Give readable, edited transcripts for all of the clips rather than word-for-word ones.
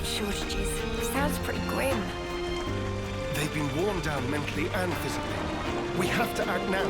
food shortages. Sounds pretty grim. They've been worn down mentally and physically. We have to act now.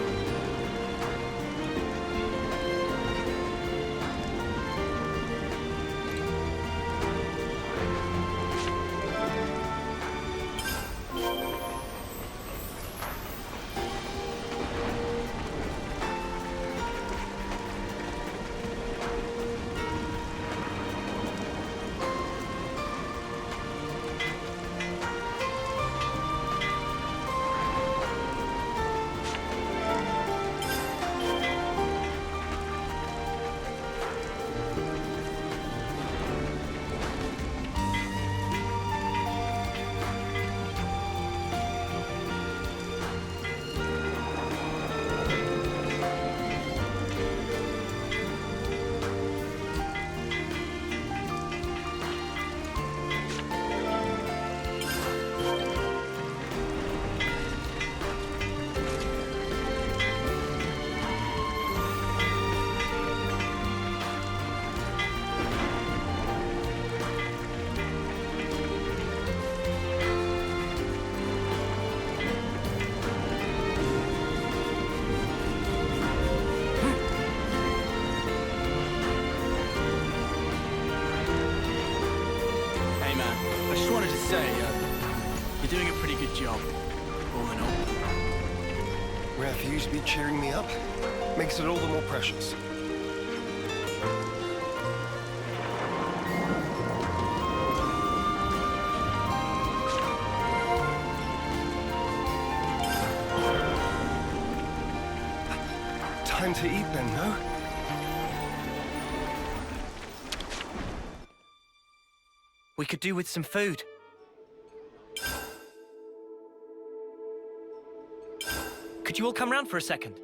You're doing a pretty good job, all in all. Rare for you to be cheering me up. Makes it all the more precious. Time to eat then, no? We could do with some food. Could you all come round for a second?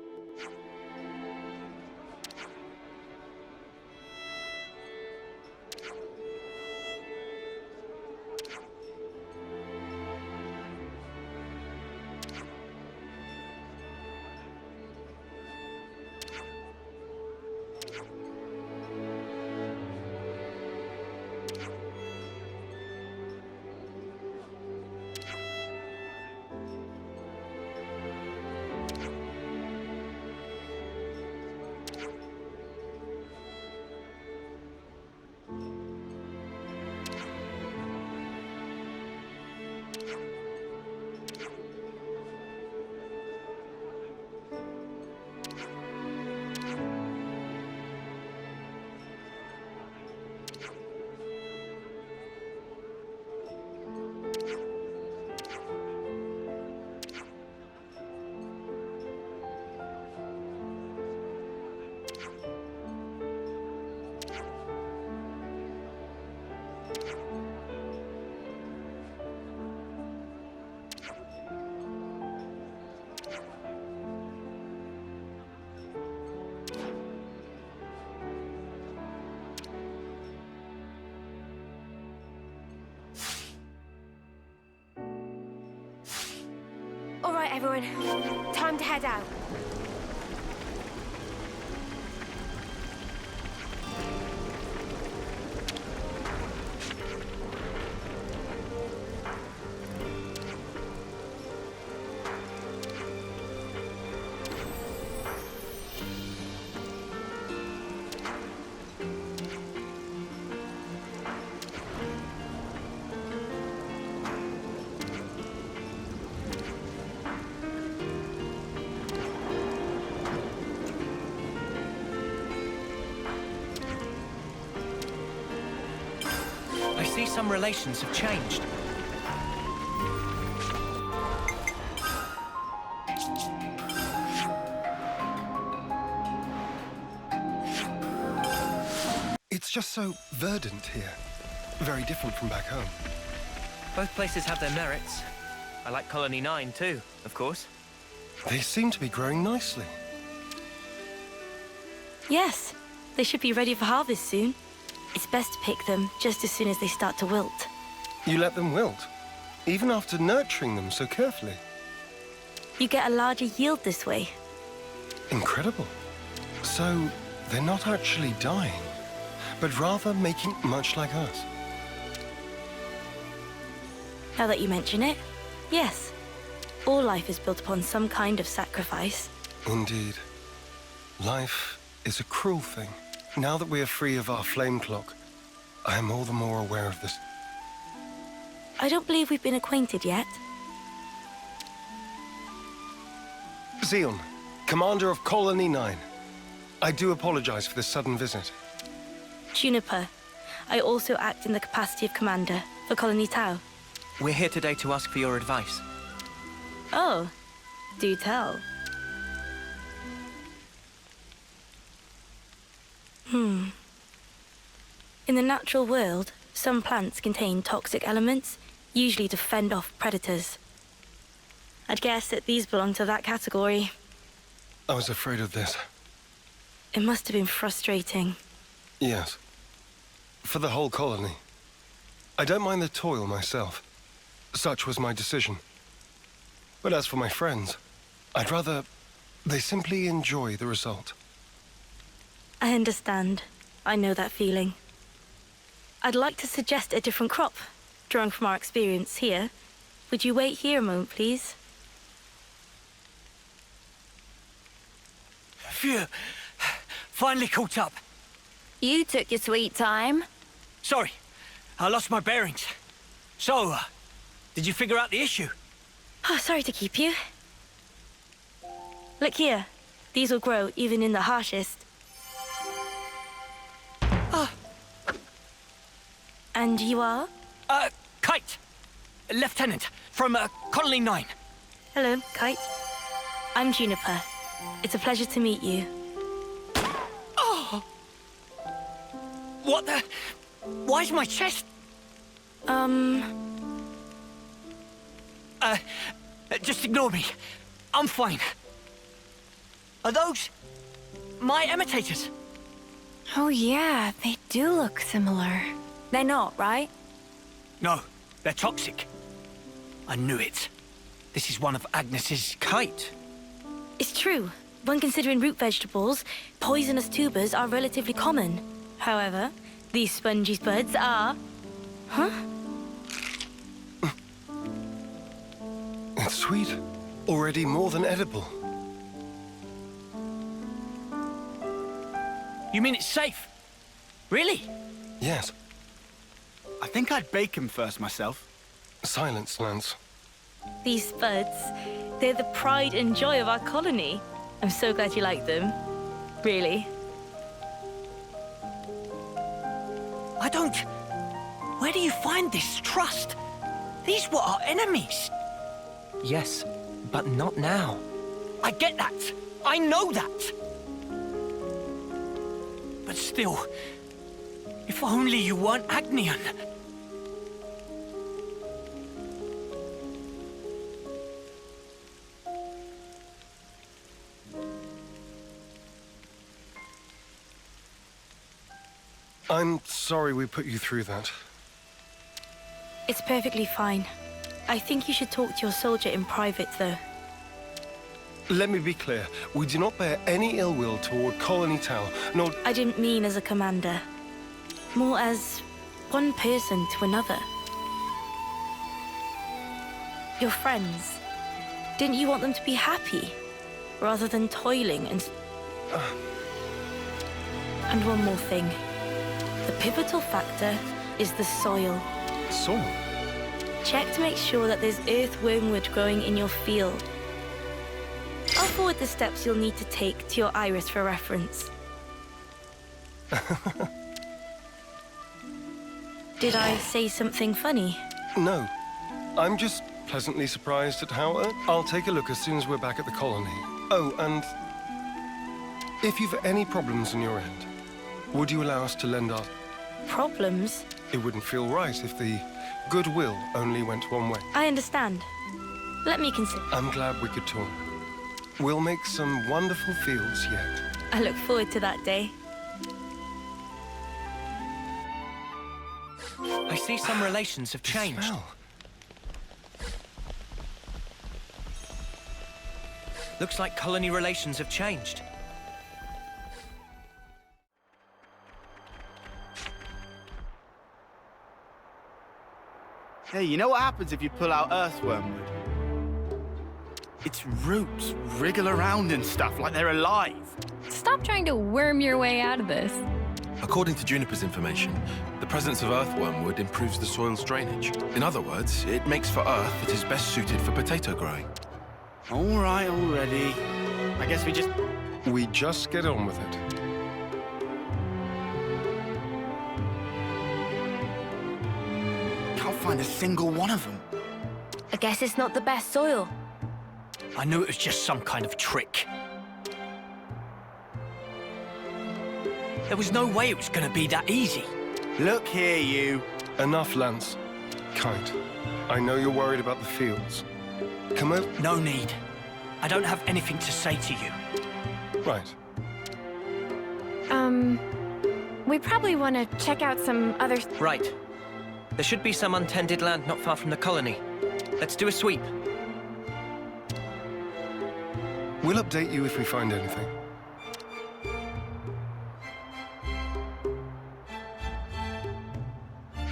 All right, everyone. Time to head out. I see some relations have changed. It's just so verdant here. Very different from back home. Both places have their merits. I like Colony 9 too, of course. They seem to be growing nicely. Yes, they should be ready for harvest soon. It's best to pick them just as soon as they start to wilt. You let them wilt, even after nurturing them so carefully. You get a larger yield this way. Incredible. So, they're not actually dying, but rather making much like us. Now that you mention it, yes. All life is built upon some kind of sacrifice. Indeed. Life is a cruel thing. Now that we are free of our flame clock, I am all the more aware of this. I don't believe we've been acquainted yet. Xeon, commander of Colony 9. I do apologize for this sudden visit. Juniper. I also act in the capacity of commander for Colony Tau. We're here today to ask for your advice. Oh, do tell. In the natural world, some plants contain toxic elements, usually to fend off predators. I'd guess that these belong to that category. I was afraid of this. It must have been frustrating. Yes. For the whole colony. I don't mind the toil myself. Such was my decision. But as for my friends, I'd rather they simply enjoy the result. I understand. I know that feeling. I'd like to suggest a different crop, drawing from our experience here. Would you wait here a moment, please? Phew. Finally caught up. You took your sweet time. Sorry, I lost my bearings. So, did you figure out the issue? Oh, sorry to keep you. Look here. These will grow even in the harshest. And you are? Kite. Lieutenant, from Colony 9. Hello, Kite. I'm Juniper. It's a pleasure to meet you. Oh! What the... Why's my chest... Just ignore me. I'm fine. Are those... my imitators? Oh yeah, they do look similar. They're not, right? No, they're toxic. I knew it. This is one of Agnes's... Kite? It's true. When considering root vegetables, poisonous tubers are relatively common. However, these spongy buds are... Huh? It's sweet. Already more than edible. You mean it's safe? Really? Yes. I think I'd bake him first myself. Silence, Lance. These buds, they're the pride and joy of our colony. I'm so glad you like them. Really. I don't... Where do you find this trust? These were our enemies. Yes, but not now. I get that. I know that. But still, if only you weren't Agnian. I'm sorry we put you through that. It's perfectly fine. I think you should talk to your soldier in private, though. Let me be clear. We do not bear any ill will toward Colony Tau, nor... I didn't mean as a commander. More as one person to another. Your friends. Didn't you want them to be happy? Rather than toiling and... And one more thing. The pivotal factor is the soil. Soil? Check to make sure that there's earthwormwood growing in your field. I'll forward the steps you'll need to take to your iris for reference. Did I say something funny? No. I'm just pleasantly surprised at how... I'll take a look as soon as we're back at the colony. Oh, and... if you've any problems on your end, would you allow us to lend our... Problems? It wouldn't feel right if the goodwill only went one way. I understand. Let me consider. I'm glad we could talk. We'll make some wonderful fields yet. I look forward to that day. I see some relations have changed. Smell. Looks like colony relations have changed. Hey, you know what happens if you pull out earthworm wood? Its roots wriggle around and stuff like they're alive. Stop trying to worm your way out of this. According to Juniper's information, the presence of earthworm wood improves the soil's drainage. In other words, it makes for earth that is best suited for potato growing. All right already. I guess we just get on with it. can't find a single one of them. I guess it's not the best soil. I knew it was just some kind of trick. There was no way it was going to be that easy. Look here, you. Enough, Lance. Kite, I know you're worried about the fields. Come over. No need. I don't have anything to say to you. Right. We probably want to check out some other... Right. There should be some untended land not far from the colony. Let's do a sweep. We'll update you if we find anything.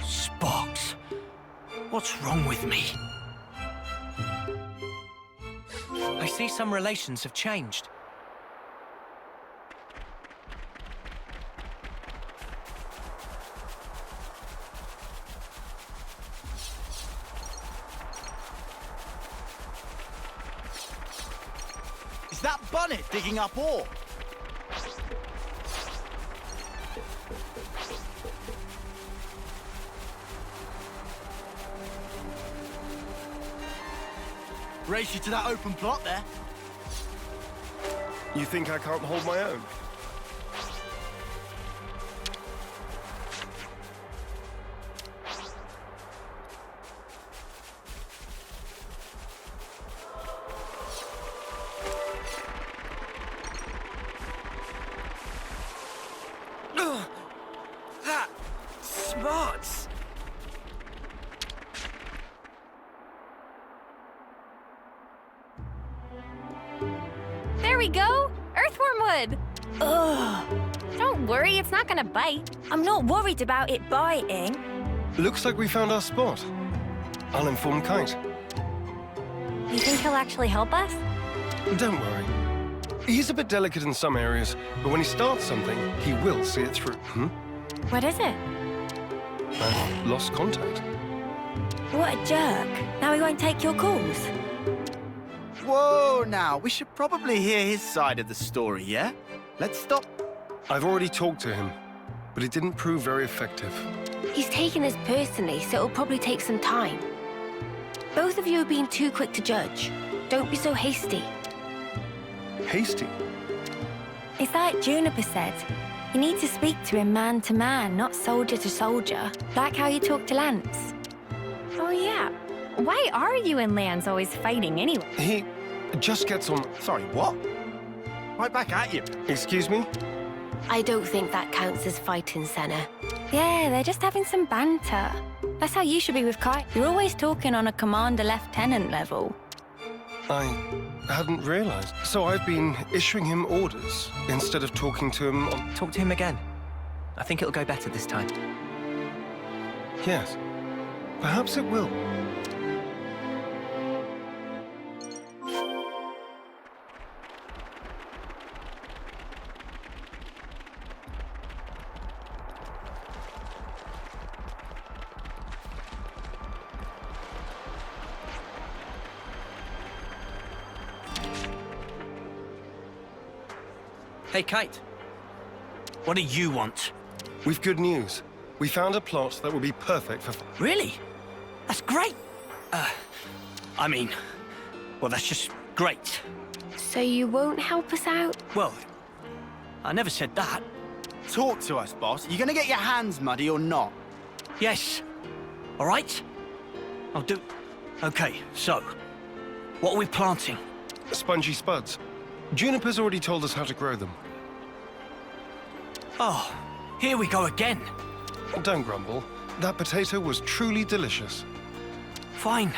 Sparks. What's wrong with me? I see some relations have changed. Is that Bunnet digging up ore? Race you to that open plot there. You think I can't hold my own? That smarts. There we go! Earthworm wood! Ugh. Don't worry, it's not gonna bite. I'm not worried about it biting. Looks like we found our spot. Uninformed Kite. You think he'll actually help us? Don't worry. He's a bit delicate in some areas, but when he starts something, he will see it through. What is it? I've lost contact. What a jerk. Now he won't take your calls. Whoa, now, we should probably hear his side of the story, yeah? Let's stop. I've already talked to him, but it didn't prove very effective. He's taking this personally, so it'll probably take some time. Both of you are being too quick to judge. Don't be so hasty. Hasty. It's like Juniper said. You need to speak to him man to man, not soldier to soldier. Like how you talk to Lance. Oh, yeah. Why are you and Lance always fighting anyway? He just gets on... Sorry, what? Right back at you. Excuse me? I don't think that counts as fighting, Senna. Yeah, they're just having some banter. That's how you should be with Kai. You're always talking on a commander-lieutenant level. I hadn't realized. So I've been issuing him orders instead of talking to him on... Talk to him again. I think it'll go better this time. Yes. Perhaps it will. Hey, Kite. What do you want? We've good news. We found a plot that will be perfect for... Really? That's great. I mean, well, that's just great. So you won't help us out? Well, I never said that. Talk to us, boss. You gonna get your hands muddy or not? Yes. All right? I'll do... Okay, so, what are we planting? Spongy spuds. Juniper's already told us how to grow them. Oh, here we go again. Don't grumble. That potato was truly delicious. Fine.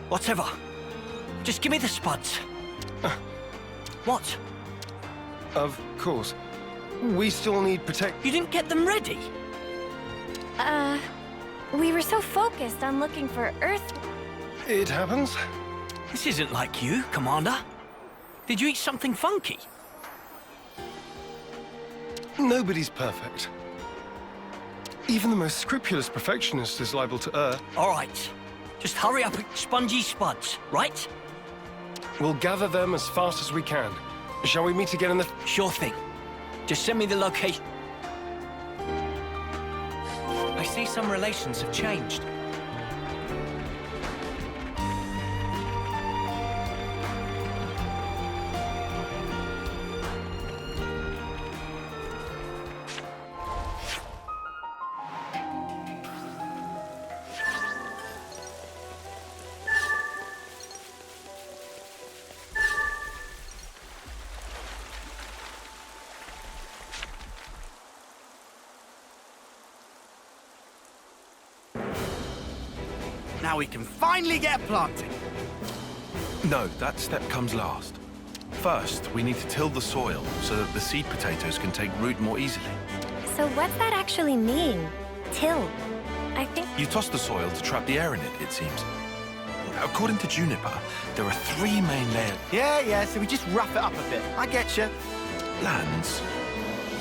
Whatever. Just give me the spuds. What? Of course. We still need You didn't get them ready? We were so focused on looking for Earth. It happens. This isn't like you, Commander. Did you eat something funky? Nobody's perfect. Even the most scrupulous perfectionist is liable to err. All right. Just hurry up, spongy spuds, right? We'll gather them as fast as we can. Shall we meet again in the... Sure thing. Just send me the location. I see some relations have changed. Now we can finally get planting. No, that step comes last. First, we need to till the soil so that the seed potatoes can take root more easily. So what's that actually mean? Till. I think... You toss the soil to trap the air in it, it seems. According to Juniper, there are 3 main layers. Yeah, so we just rough it up a bit. I get you. Lands.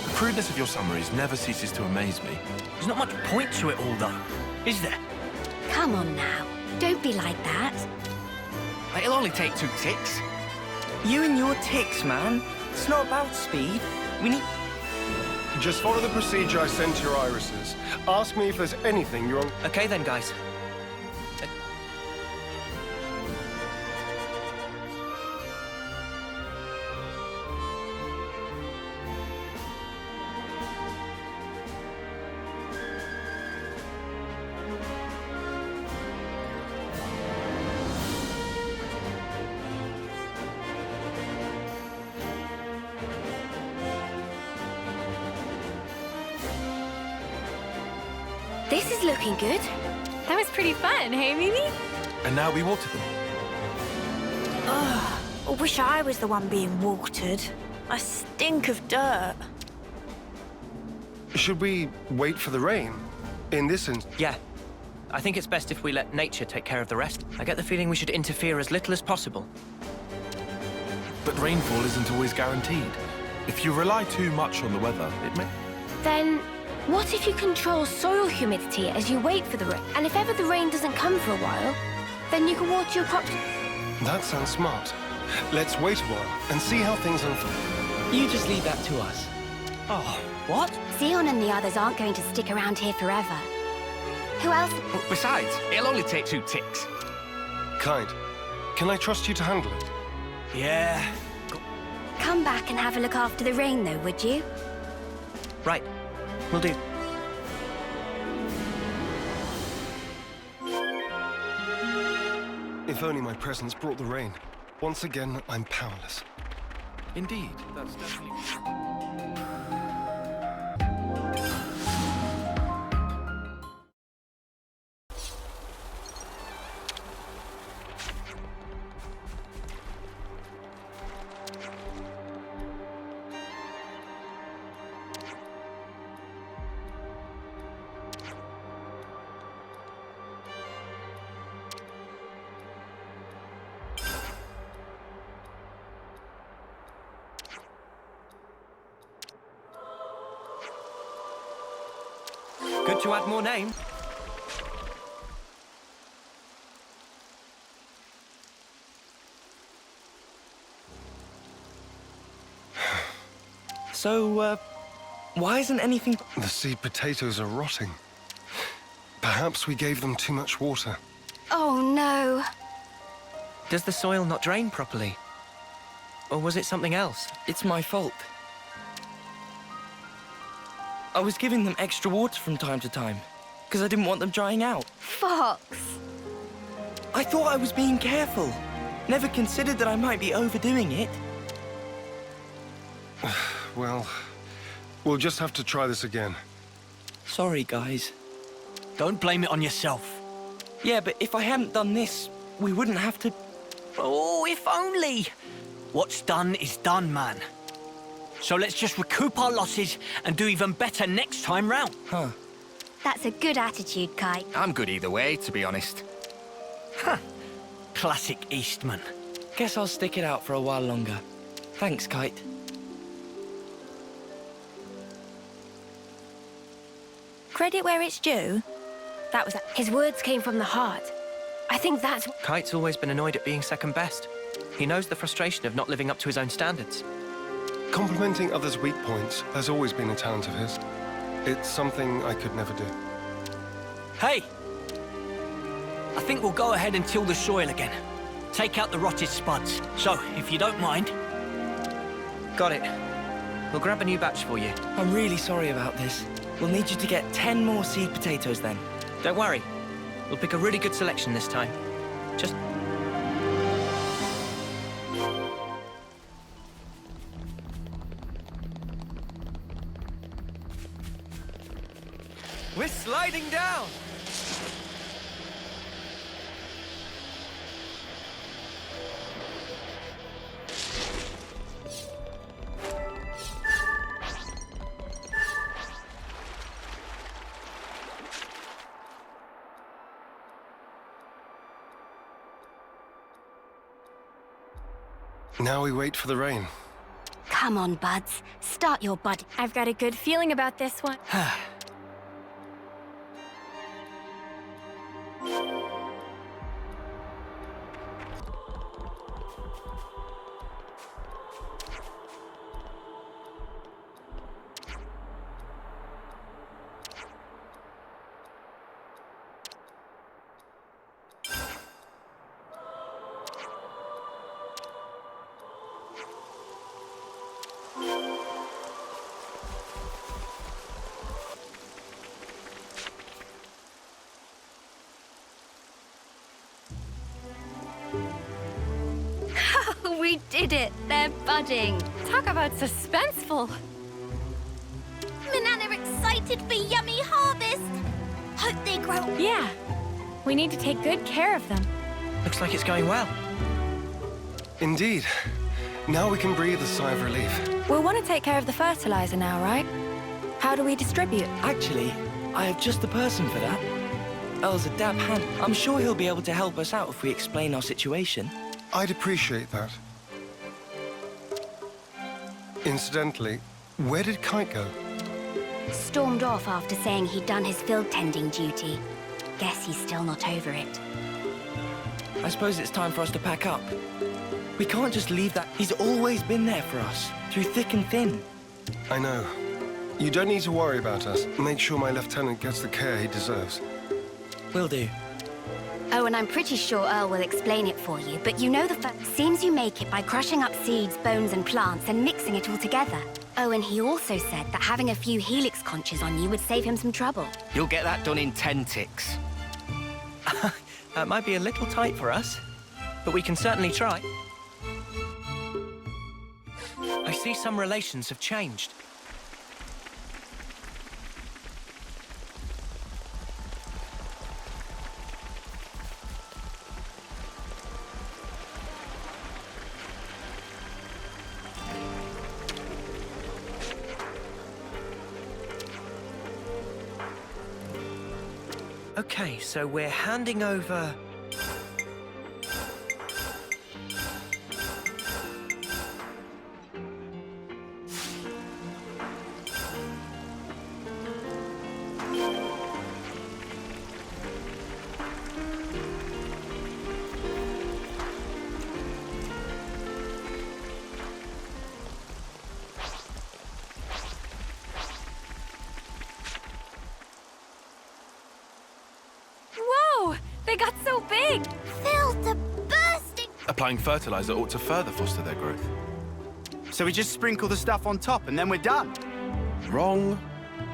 The crudeness of your summaries never ceases to amaze me. There's not much point to it all, though, is there? Come on now. Don't be like that. It'll only take 2 ticks. You and your ticks, man. It's not about speed. We need... Just follow the procedure I sent to your irises. Ask me if there's anything you're... Okay then, guys. This is looking good. That was pretty fun, hey, Mimi? And now we water them. I wish I was the one being watered. I stink of dirt. Should we wait for the rain? In this instance... Yeah. I think it's best if we let nature take care of the rest. I get the feeling we should interfere as little as possible. But rainfall isn't always guaranteed. If you rely too much on the weather, it may... Then, what if you control soil humidity as you wait for the rain? And if ever the rain doesn't come for a while, then you can water your crops. That sounds smart. Let's wait a while and see how things unfold. You just leave that to us. Oh, what? Xeon and the others aren't going to stick around here forever. Who else? Besides, it'll only take 2 ticks. Kind. Can I trust you to handle it? Yeah. Come back and have a look after the rain, though, would you? Right. Will do. If only my presence brought the rain. Once again, I'm powerless. Indeed, that's definitely... Good to add more names. So, why isn't anything... The seed potatoes are rotting. Perhaps we gave them too much water. Oh, no. Does the soil not drain properly? Or was it something else? It's my fault. I was giving them extra water from time to time, because I didn't want them drying out. Fox. I thought I was being careful. Never considered that I might be overdoing it. Well, we'll just have to try this again. Sorry, guys. Don't blame it on yourself. Yeah, but if I hadn't done this, we wouldn't have to... Oh, if only. What's done is done, man. So let's just recoup our losses and do even better next time round. Huh. That's a good attitude, Kite. I'm good either way, to be honest. Classic Eastman. Guess I'll stick it out for a while longer. Thanks, Kite. Credit where it's due. That was... His words came from the heart. I think that's... Kite's always been annoyed at being second best. He knows the frustration of not living up to his own standards. Complimenting others' weak points has always been a talent of his. It's something I could never do. Hey! I think we'll go ahead and till the soil again. Take out the rotted spuds. So, if you don't mind... Got it. We'll grab a new batch for you. I'm really sorry about this. We'll need you to get 10 more seed potatoes then. Don't worry. We'll pick a really good selection this time. Just... We're sliding down! Now we wait for the rain. Come on, buds. Start your bud. I've got a good feeling about this one. We did it! They're budding. Talk about suspenseful. Manana excited for yummy harvest. Hope they grow. Yeah. We need to take good care of them. Looks like it's going well. Indeed. Now we can breathe a sigh of relief. We'll want to take care of the fertilizer now, right? How do we distribute? Actually, I have just the person for that. Earl's a dab hand. I'm sure he'll be able to help us out if we explain our situation. I'd appreciate that. Incidentally, where did Kite go? Stormed off after saying he'd done his field tending duty. Guess he's still not over it. I suppose it's time for us to pack up. We can't just leave that. He's always been there for us, through thick and thin. I know. You don't need to worry about us. Make sure my lieutenant gets the care he deserves. Will do. Oh, and I'm pretty sure Earl will explain it for you, but you know seems you make it by crushing up seeds, bones, and plants and mixing it all together. Oh, and he also said that having a few helix conches on you would save him some trouble. You'll get that done in 10 ticks. That might be a little tight for us, but we can certainly try. I see some relations have changed. Okay, so we're handing over... They got so big! Filled to bursting! Applying fertilizer ought to further foster their growth. So we just sprinkle the stuff on top and then we're done? Wrong.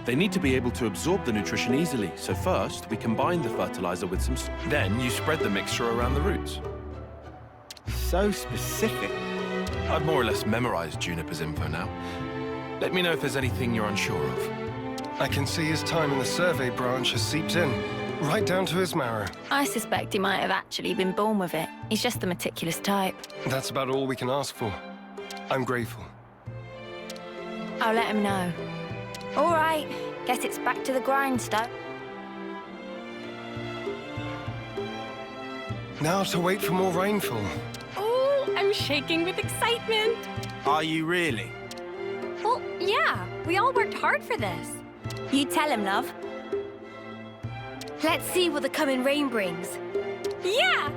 They need to be able to absorb the nutrition easily, so first we combine the fertilizer with some... Then you spread the mixture around the roots. So specific. I've more or less memorized Juniper's info now. Let me know if there's anything you're unsure of. I can see his time in the survey branch has seeped in, right down to his marrow. I suspect he might have actually been born with it. He's just the meticulous type. That's about all we can ask for. I'm grateful. I'll let him know. All right, guess it's back to the grindstone. Now to wait for more rainfall. Oh, I'm shaking with excitement. Are you really? Well, yeah, we all worked hard for this. You tell him, love. Let's see what the coming rain brings. Yeah!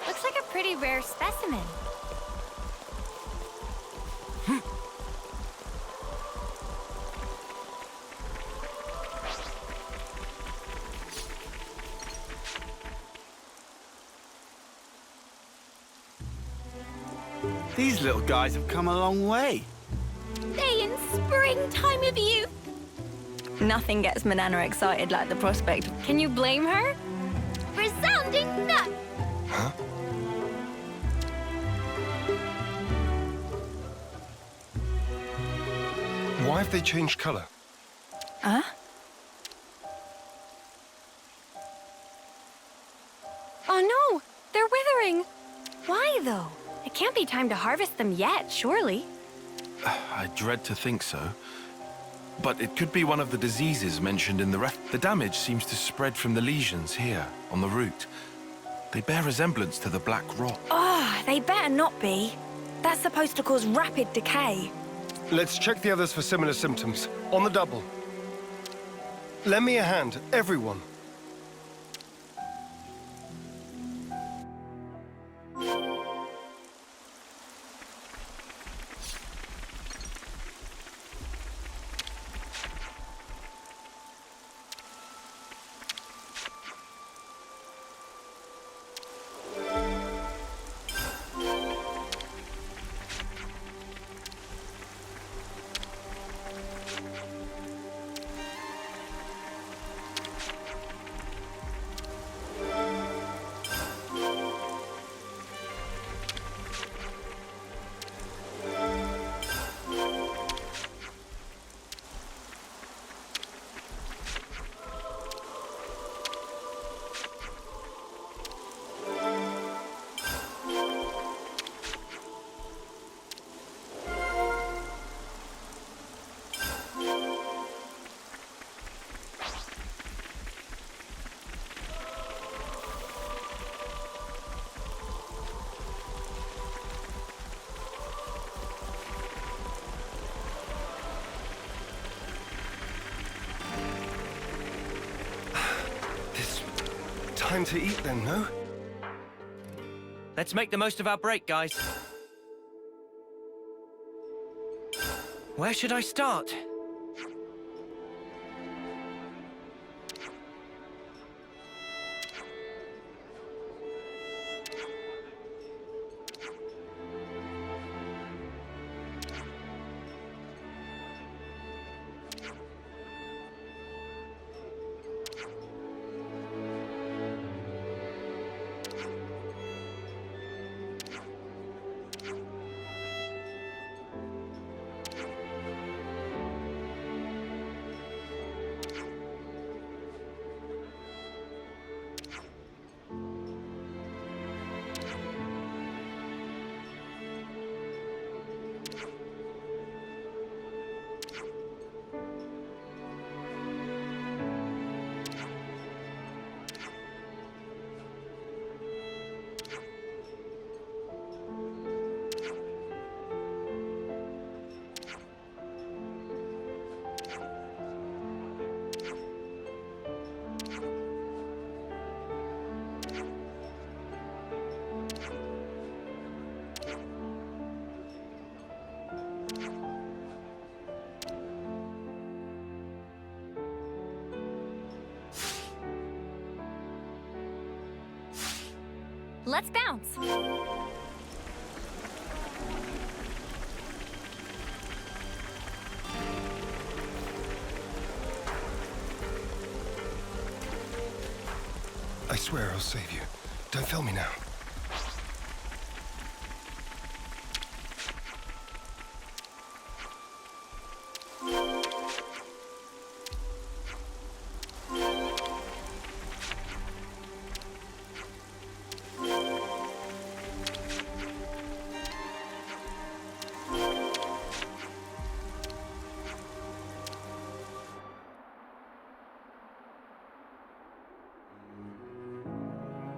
Looks like a pretty rare specimen. These little guys have come a long way. Day in springtime of youth. Nothing gets Manana excited like the prospect. Can you blame her? Resounding no! Huh? Why have they changed color? Huh? Oh no! They're withering! Why, though? It can't be time to harvest them yet, surely. I dread to think so. But it could be one of the diseases mentioned in the The damage seems to spread from the lesions here, on the root. They bear resemblance to the black rot. Oh, they better not be. That's supposed to cause rapid decay. Let's check the others for similar symptoms. On the double. Lend me a hand, everyone. Time to eat then, no? Let's make the most of our break, guys. Where should I start? Let's bounce. I swear I'll save you. Don't fail me now.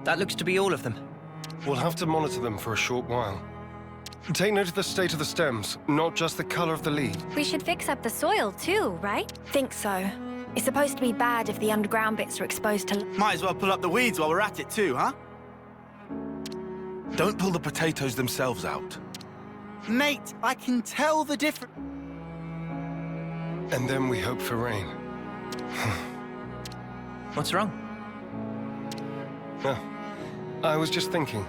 That looks to be all of them. We'll have to monitor them for a short while. Take note of the state of the stems, not just the color of the leaf. We should fix up the soil too, right? Think so. It's supposed to be bad if the underground bits are exposed to... Might as well pull up the weeds while we're at it too, huh? Don't pull the potatoes themselves out. Mate, I can tell the difference. And then we hope for rain. What's wrong? No, I was just thinking.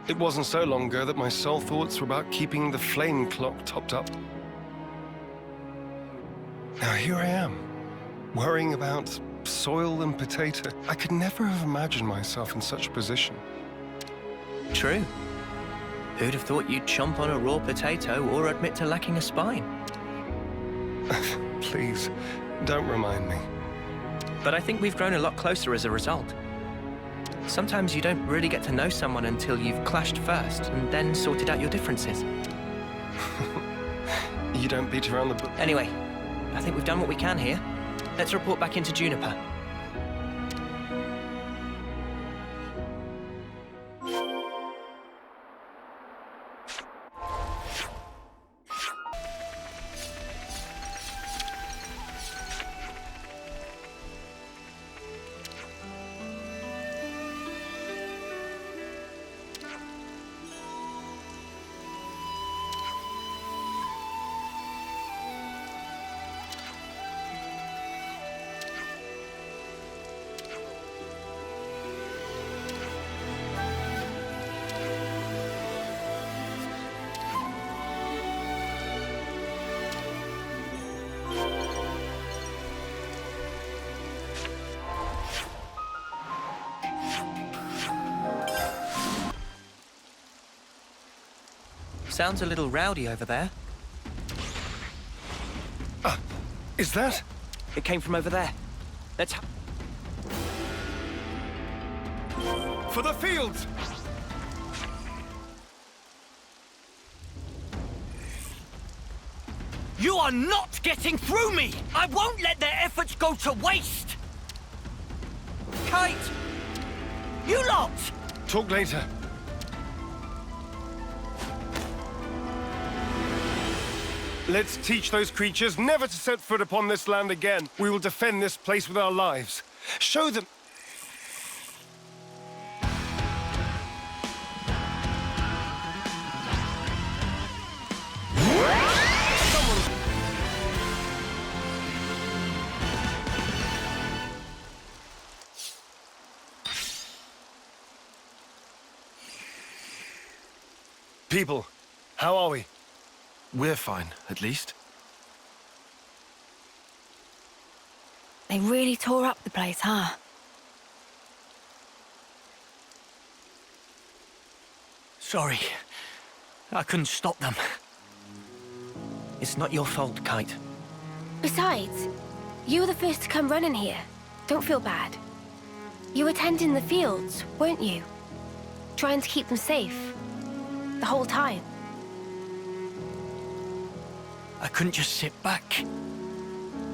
It wasn't so long ago that my sole thoughts were about keeping the flame clock topped up. Now here I am, worrying about soil and potato. I could never have imagined myself in such a position. True. Who'd have thought you'd chomp on a raw potato or admit to lacking a spine? Please, don't remind me. But I think we've grown a lot closer as a result. Sometimes you don't really get to know someone until you've clashed first and then sorted out your differences. You don't beat around the bush. Anyway, I think we've done what we can here. Let's report back into Juniper. Sounds a little rowdy over there. Is that? It came from over there. Let's... For the fields! You are not getting through me! I won't let their efforts go to waste! Kate! You lot! Talk later. Let's teach those creatures never to set foot upon this land again. We will defend this place with our lives. Show them... People, how are we? We're fine, at least. They really tore up the place, huh? Sorry. I couldn't stop them. It's not your fault, Kite. Besides, you were the first to come running here. Don't feel bad. You were tending the fields, weren't you? Trying to keep them safe. The whole time. I couldn't just sit back.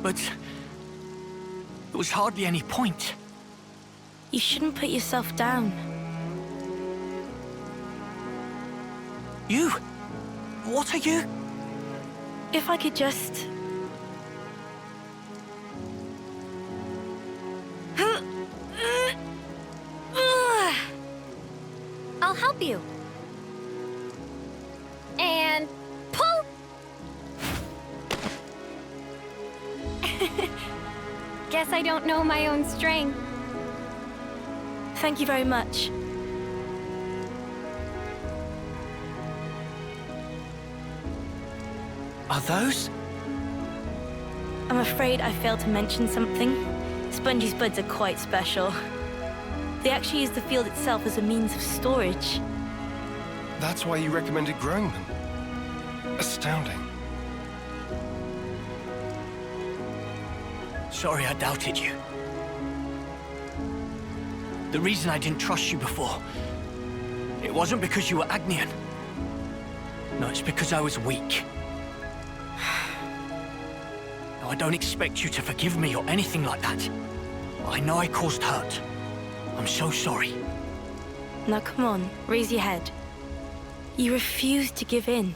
But... there was hardly any point. You shouldn't put yourself down. You? What are you? If I could just... I'll help you. And pull! Guess I don't know my own strength. Thank you very much. Are those? I'm afraid I failed to mention something. Spongy's buds are quite special. They actually use the field itself as a means of storage. That's why you recommended growing them. Astounding. Sorry I doubted you. The reason I didn't trust you before, it wasn't because you were Agnian. No, it's because I was weak. Now, I don't expect you to forgive me or anything like that. I know I caused hurt. I'm so sorry. Now come on, raise your head. You refuse to give in.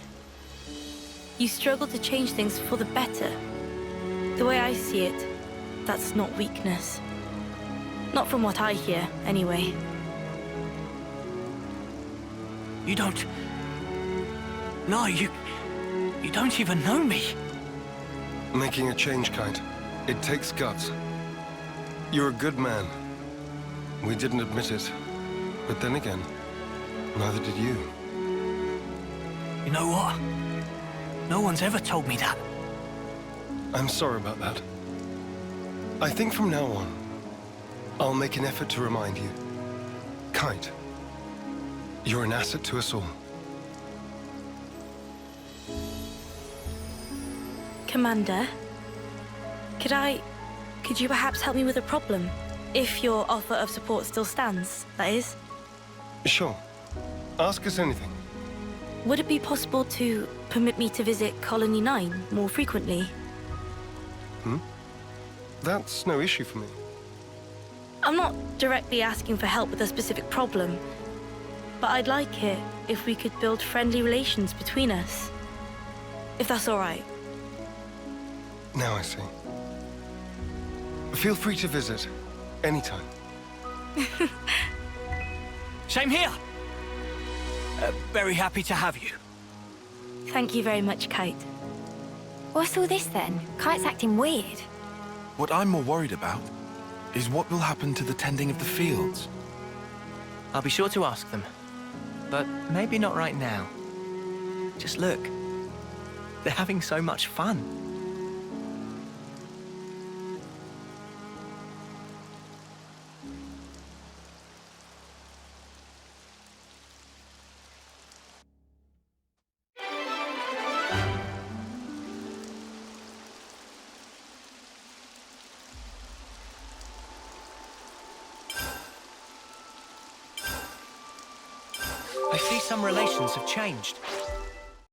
You struggle to change things for the better. The way I see it, that's not weakness. Not from what I hear, anyway. You don't... No, you don't even know me. Making a change, Kite. It takes guts. You're a good man. We didn't admit it. But then again, neither did you. You know what? No one's ever told me that. I'm sorry about that. I think from now on, I'll make an effort to remind you. Kite, you're an asset to us all. Commander, could you perhaps help me with a problem? If your offer of support still stands, that is. Sure. Ask us anything. Would it be possible to permit me to visit Colony 9 more frequently? That's no issue for me. I'm not directly asking for help with a specific problem, but I'd like it if we could build friendly relations between us. If that's all right. Now I see. Feel free to visit anytime. Same here. Very happy to have you. Thank you very much, Kite. What's all this then? Kite's acting weird. What I'm more worried about is what will happen to the tending of the fields. I'll be sure to ask them. But maybe not right now. Just look. They're having so much fun. I see some relations have changed.